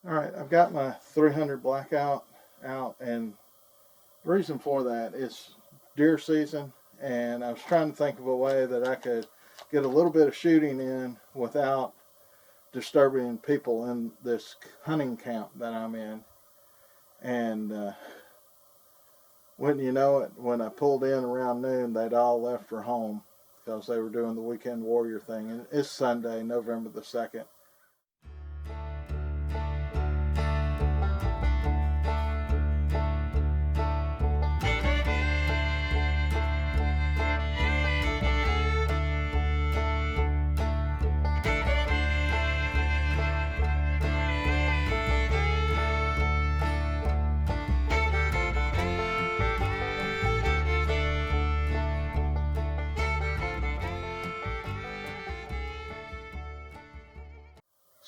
Alright, I've got my 300 blackout out, and the reason for that is deer season, and I was trying to think of a way that I could get a little bit of shooting in without disturbing people in this hunting camp that I'm in. And wouldn't you know it, when I pulled in around noon, they'd all left for home because they were doing the weekend warrior thing. And it's Sunday, November the 2nd.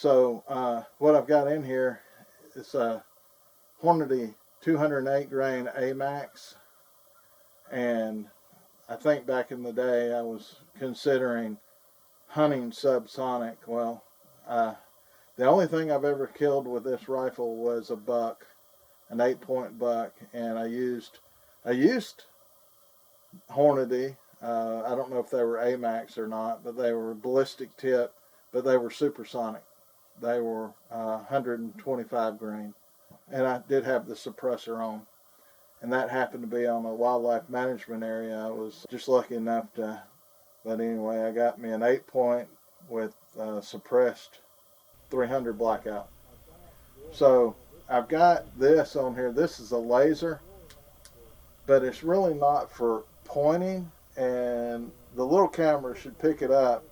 So what I've got in here is a Hornady 208 grain A-max, and I think back in the day I was considering hunting Subsonic. Well, the only thing I've ever killed with this rifle was a buck, an 8-point buck, and I used Hornady. I don't know if they were A-max or not, but they were ballistic tip, but they were supersonic. They were 125 grain, and I did have the suppressor on, and that happened to be on a wildlife management area. I was just lucky enough to, but anyway, I got me an 8-point with suppressed 300 blackout. So I've got this on here. This is a laser, but it's really not for pointing, and the little camera should pick it up.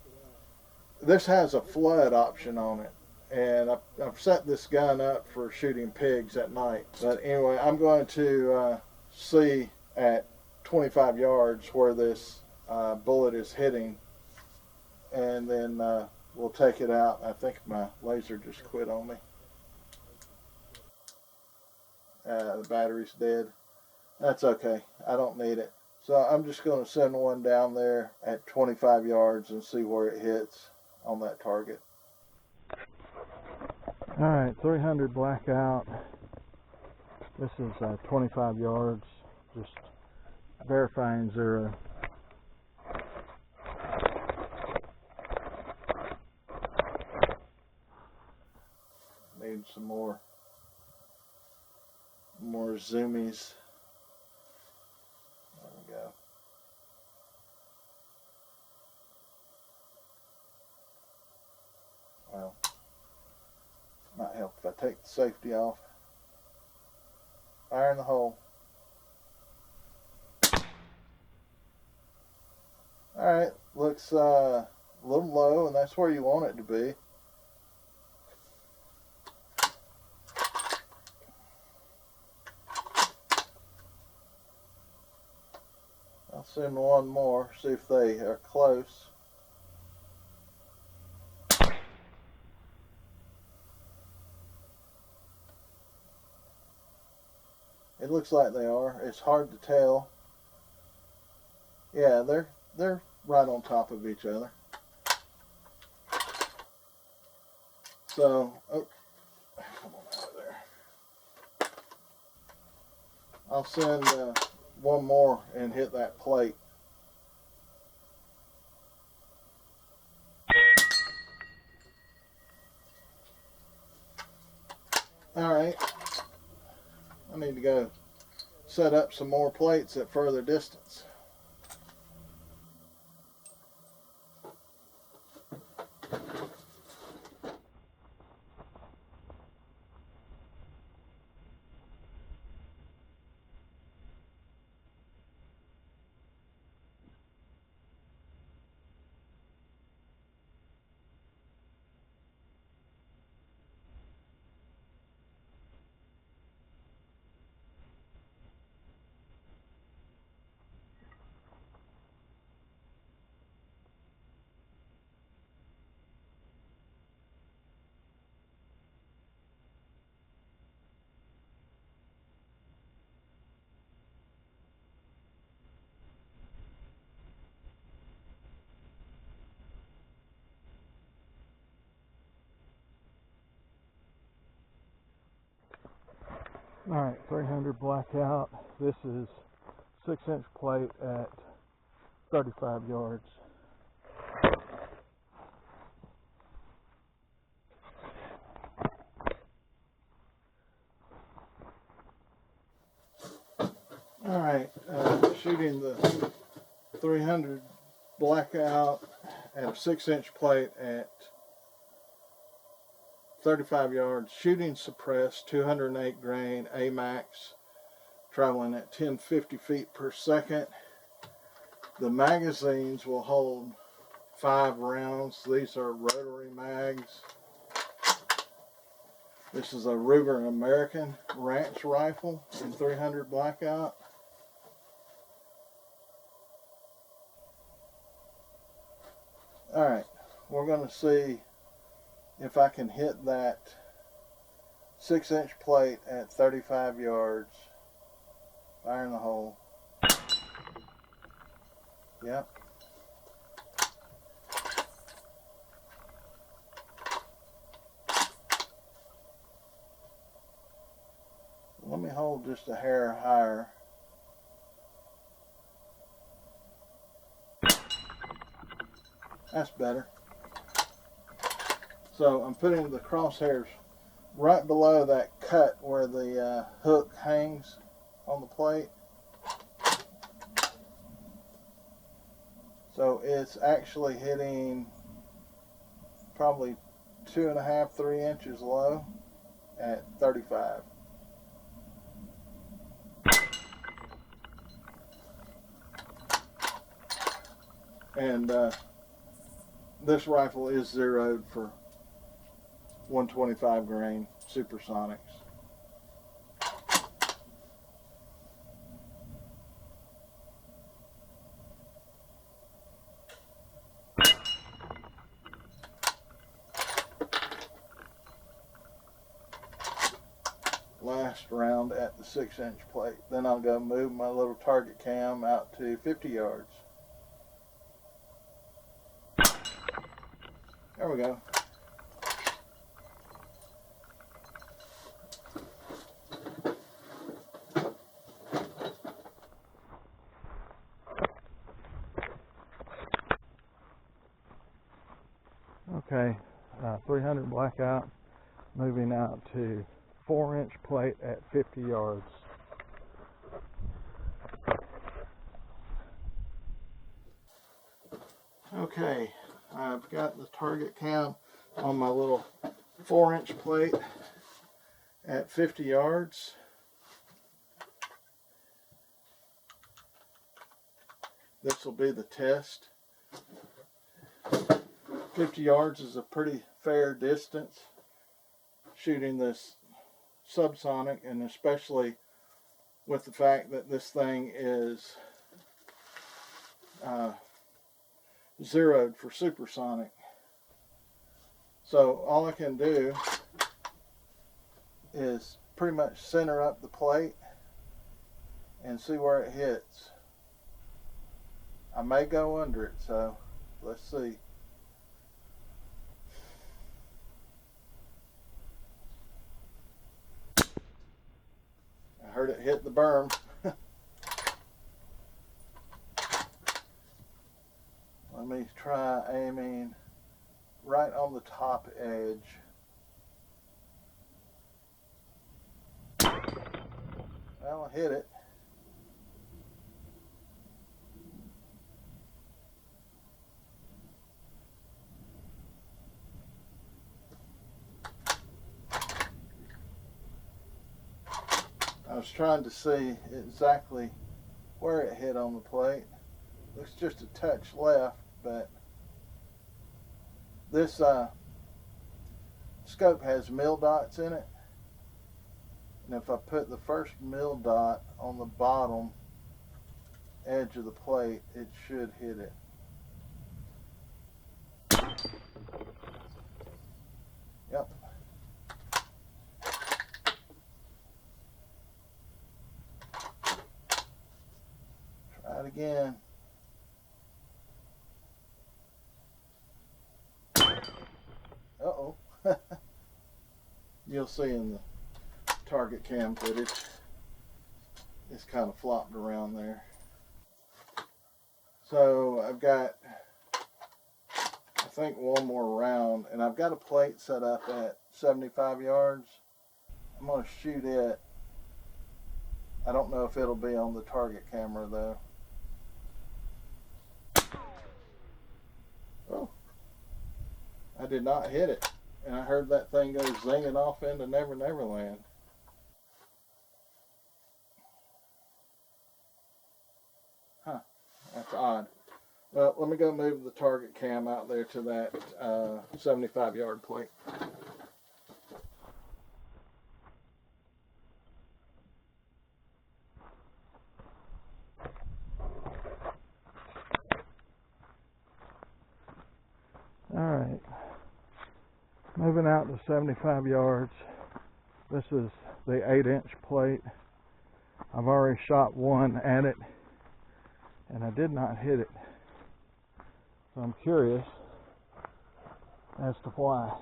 This has a flood option on it, and I've set this gun up for shooting pigs at night. But anyway, I'm going to see at 25 yards where this bullet is hitting, and then we'll take it out. I think my laser just quit on me. The battery's dead. That's okay. I don't need it. So I'm just going to send one down there at 25 yards and see where it hits on that target. Alright, 300 blackout. This is 25 yards. Just verifying 0. Need some more zoomies. There we go. Well, might help if I take the safety off. Fire in the hole. Alright, looks a little low, and that's where you want it to be. I'll send one more, see if they are close. It looks like they are. It's hard to tell. Yeah, they're right on top of each other. So, oh, come on out of there. I'll send one more and hit that plate. Alright, I need to go set up some more plates at further distance. Alright, 300 blackout. This is 6-inch plate at 35 yards. Alright, shooting the 300 blackout at a 6-inch plate at 35 yards. Shooting suppressed, 208 grain A-max, traveling at 1050 feet per second. The magazines will hold 5 rounds. These are rotary mags. This is a Ruger American Ranch rifle in 300 blackout. Alright, we're going to see if I can hit that 6-inch plate at 35 yards. Fire in the hole. Yep. Let me hold just a hair higher. That's better. So I'm putting the crosshairs right below that cut where the hook hangs on the plate. So it's actually hitting probably 2.5, 3 inches low at 35. And this rifle is zeroed for 125 grain Supersonics. Last round at the 6-inch plate. Then I'll go move my little target cam out to 50 yards. There we go. Okay, 300 blackout, moving out to 4-inch plate at 50 yards. Okay, I've got the target cam on my little 4-inch plate at 50 yards. This will be the test. 50 yards is a pretty fair distance shooting this Subsonic, and especially with the fact that this thing is zeroed for Supersonic. So all I can do is pretty much center up the plate and see where it hits. I may go under it, so let's see. I heard it hit the berm. Let me try aiming right on the top edge. Well, I hit it. I was trying to see exactly where it hit on the plate. Looks just a touch left, but this scope has mill dots in it, and if I put the first mill dot on the bottom edge of the plate, it should hit it. Yep. Try it again. Uh-oh. You'll see in the target cam footage. It's kind of flopped around there. So I've got, I think, one more round, and I've got a plate set up at 75 yards. I'm going to shoot it. I don't know if it'll be on the target camera though. Oh, I did not hit it, and I heard that thing go zinging off into Never Never Land. Huh, that's odd. Well, let me go move the target cam out there to that 75-yard plate. Alright, moving out to 75 yards. This is the 8-inch plate. I've already shot one at it, and I did not hit it. So I'm curious as to why.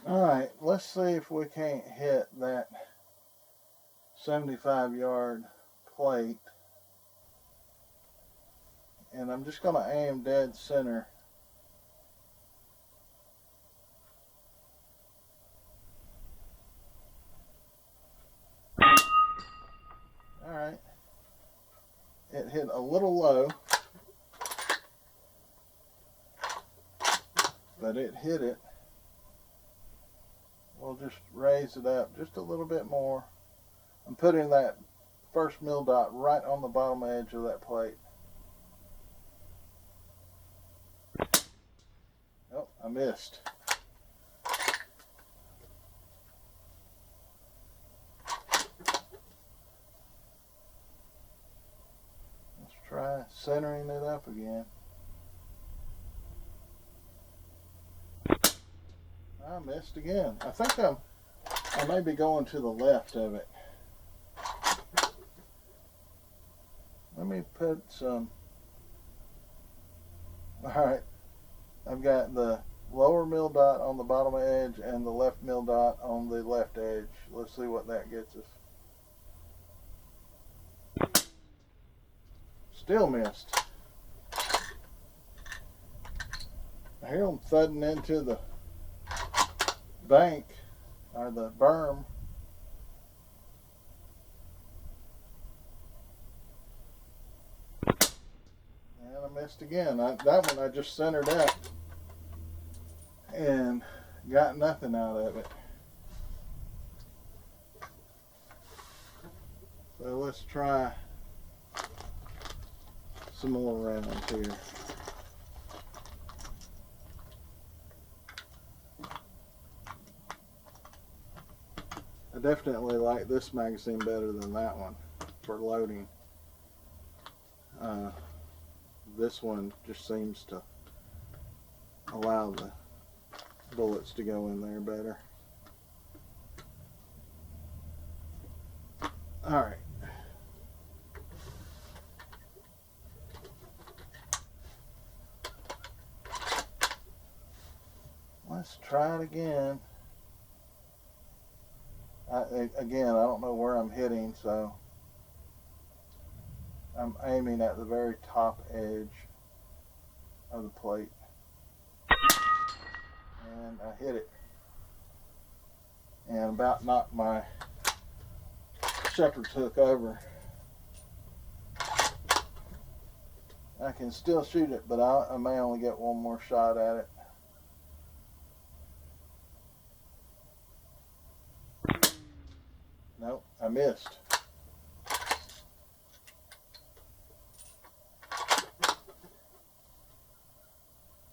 Alright, let's see if we can't hit that 75-yard plate. And I'm just going to aim dead center. Alright. It hit a little low, but it hit it. We'll just raise it up just a little bit more. I'm putting that first mill dot right on the bottom edge of that plate. Oh, I missed. Let's try centering it up again. I missed again. I think I may be going to the left of it. Let me put some. Alright, I've got the lower mill dot on the bottom edge and the left mill dot on the left edge. Let's see what that gets us. Still missed. I hear them thudding into the bank or the berm. And I missed again. That one I just centered up and got nothing out of it. So let's try some more rounds here. I definitely like this magazine better than that one for loading. This one just seems to allow the bullets to go in there better. Alright. Let's try it again. Again, I don't know where I'm hitting, so I'm aiming at the very top edge of the plate. And I hit it. And about knocked my shepherd's hook over. I can still shoot it, but I may only get one more shot at it. Nope, I missed.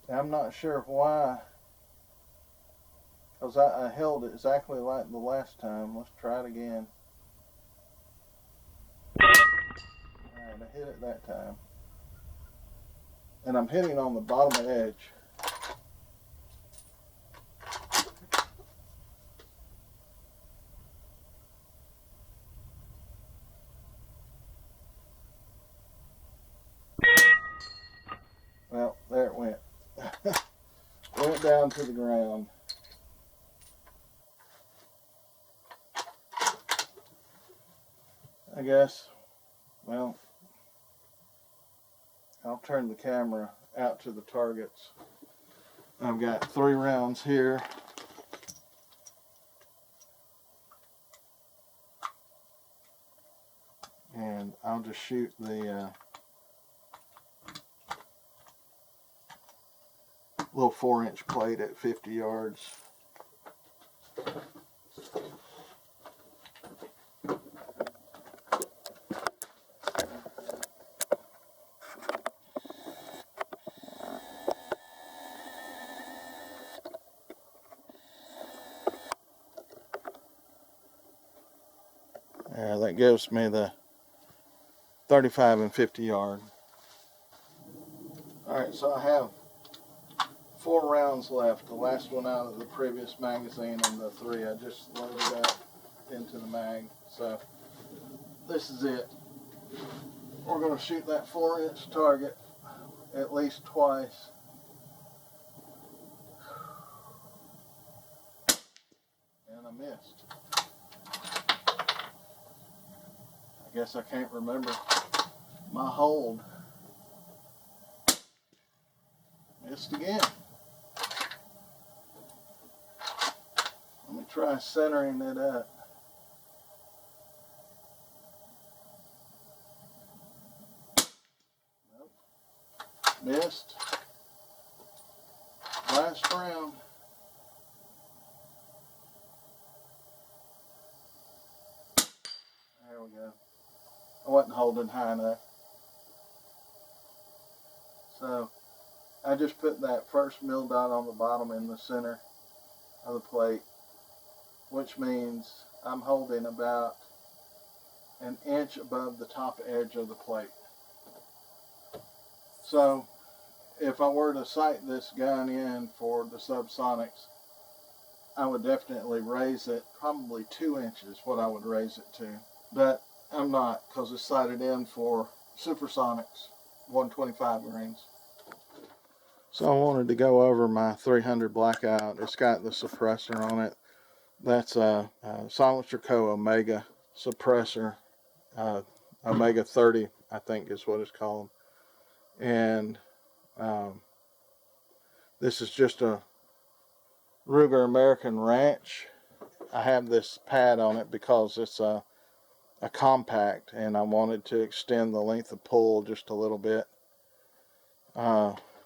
I'm not sure why, because I held it exactly like the last time. Let's try it again. Alright, I hit it that time. And I'm hitting on the bottom edge. Well, there it went. Went down to the ground. I guess, well, I'll turn the camera out to the targets. I've got 3 rounds here. And I'll just shoot the little 4-inch plate at 50 yards. That gives me the 35 and 50 yard. Alright, so I have 4 rounds left, the last one out of the previous magazine, and the 3 I just loaded up into the mag. So this is it. We're going to shoot that 4-inch target at least twice. And I missed. I guess I can't remember my hold. Missed again. Let me try centering it up. Nope. Missed. Last round. There we go. I wasn't holding high enough. So I just put that first mill dot on the bottom in the center of the plate, which means I'm holding about an inch above the top edge of the plate. So if I were to sight this gun in for the Subsonics, I would definitely raise it, probably 2 inches what I would raise it to. But I'm not, because it's sighted in for Supersonics, 125 grains. So I wanted to go over my 300 blackout. It's got the suppressor on it. That's a Silencer Co. Omega suppressor. Omega 30, I think is what it's called. And this is just a Ruger American Ranch. I have this pad on it because it's a compact, and I wanted to extend the length of pull just a little bit.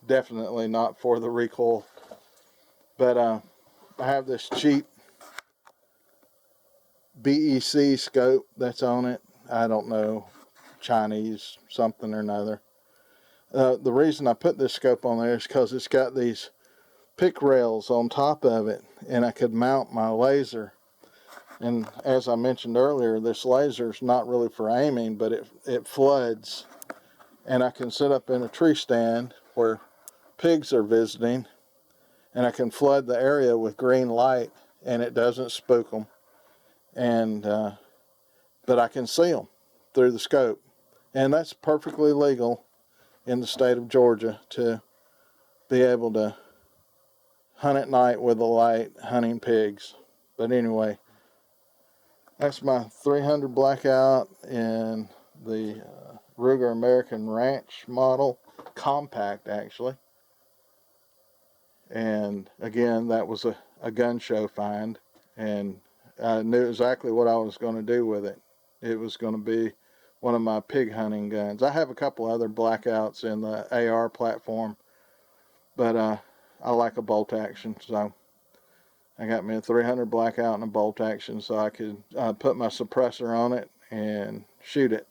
Definitely not for the recoil, but I have this cheap BEC scope that's on it. I don't know, Chinese something or another. The reason I put this scope on there is because it's got these pick rails on top of it, and I could mount my laser. And as I mentioned earlier, this laser is not really for aiming, but it floods, and I can sit up in a tree stand where pigs are visiting, and I can flood the area with green light, and it doesn't spook them. And but I can see them through the scope, and that's perfectly legal in the state of Georgia to be able to hunt at night with a light hunting pigs. But anyway, that's my 300 blackout in the Ruger American Ranch model, compact actually. And again, that was a gun show find, and I knew exactly what I was going to do with it. It was going to be one of my pig hunting guns. I have a couple other blackouts in the AR platform, but I like a bolt action, so I got me a 300 blackout and a bolt action so I could put my suppressor on it and shoot it.